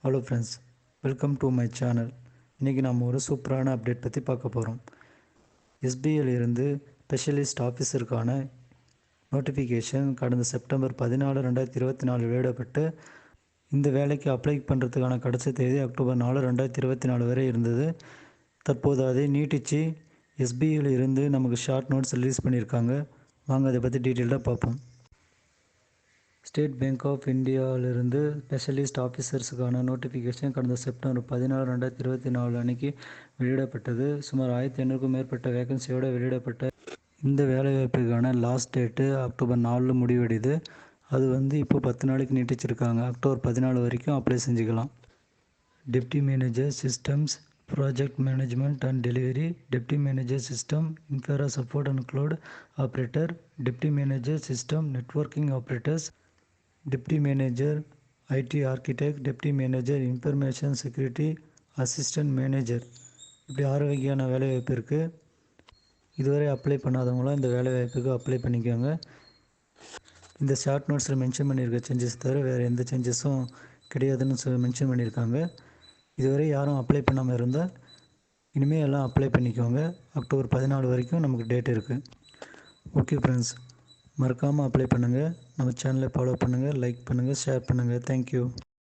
Hello friends, welcome to my channel. இன்றைக்கி நம்ம ஒரு சூப்பரான அப்டேட் பற்றி பார்க்க போகிறோம். எஸ்பிஐயில் இருந்து ஸ்பெஷலிஸ்ட் ஆஃபீஸருக்கான நோட்டிஃபிகேஷன் கடந்த செப்டம்பர் 14, 2024 வெளியிடப்பட்டு இந்த வேலைக்கு அப்ளை பண்ணுறதுக்கான கடைசி தேதி அக்டோபர் 4, 2024 வரை இருந்தது. தற்போது அதை நீட்டித்து எஸ்பிஐயில் இருந்து நமக்கு ஷார்ட் நோட்ஸ் ரிலீஸ் பண்ணியிருக்காங்க. வாங்க அதை பற்றி டீட்டெயில்டாக பார்ப்போம். ஸ்டேட் பேங்க் ஆஃப் இந்தியாவிலிருந்து ஸ்பெஷலிஸ்ட் ஆஃபீஸர்ஸுக்கான நோட்டிஃபிகேஷன் கடந்த செப்டம்பர் 14, 2024 அன்னைக்கு வெளியிடப்பட்டது. சுமார் 1500க்கும் மேற்பட்ட வேகன்சியோடு வெளியிடப்பட்ட இந்த வேலைவாய்ப்புக்கான லாஸ்ட் டேட்டு அக்டோபர் 4 முடிவடையுது. அது இப்போ 10 நாளைக்கு நீட்டிச்சிருக்காங்க. அக்டோபர் 14 வரைக்கும் அப்ளை செஞ்சுக்கலாம். Deputy manager systems project management and delivery, deputy manager system infra support and cloud operator, deputy manager system networking operators, deputy manager ID architect, deputy manager information security assistant manager, இப்படி 6 வகையான வேலைவாய்ப்பு இருக்குது. இதுவரை apply பண்ணாதவங்களாம் இந்த வேலைவாய்ப்புக்கு apply பண்ணிக்கோங்க. இந்த short நோட்ஸில் mention பண்ணியிருக்க சேஞ்சஸ் தவிர வேறு எந்த சேஞ்சஸும் கிடையாதுன்னு மென்ஷன் பண்ணியிருக்காங்க. இதுவரை யாரும் அப்ளை பண்ணாமல் இருந்தால் இனிமேல் எல்லாம் அப்ளை பண்ணிக்கோங்க. அக்டோபர் 14 வரைக்கும் நமக்கு டேட் இருக்குது. ஓகே ஃப்ரெண்ட்ஸ், மறக்காமல் அப்ளை பண்ணுங்கள். நம்ம சேனலை ஃபாலோ பண்ணுங்கள், லைக் பண்ணுங்கள், ஷேர் பண்ணுங்கள். தேங்க்யூ.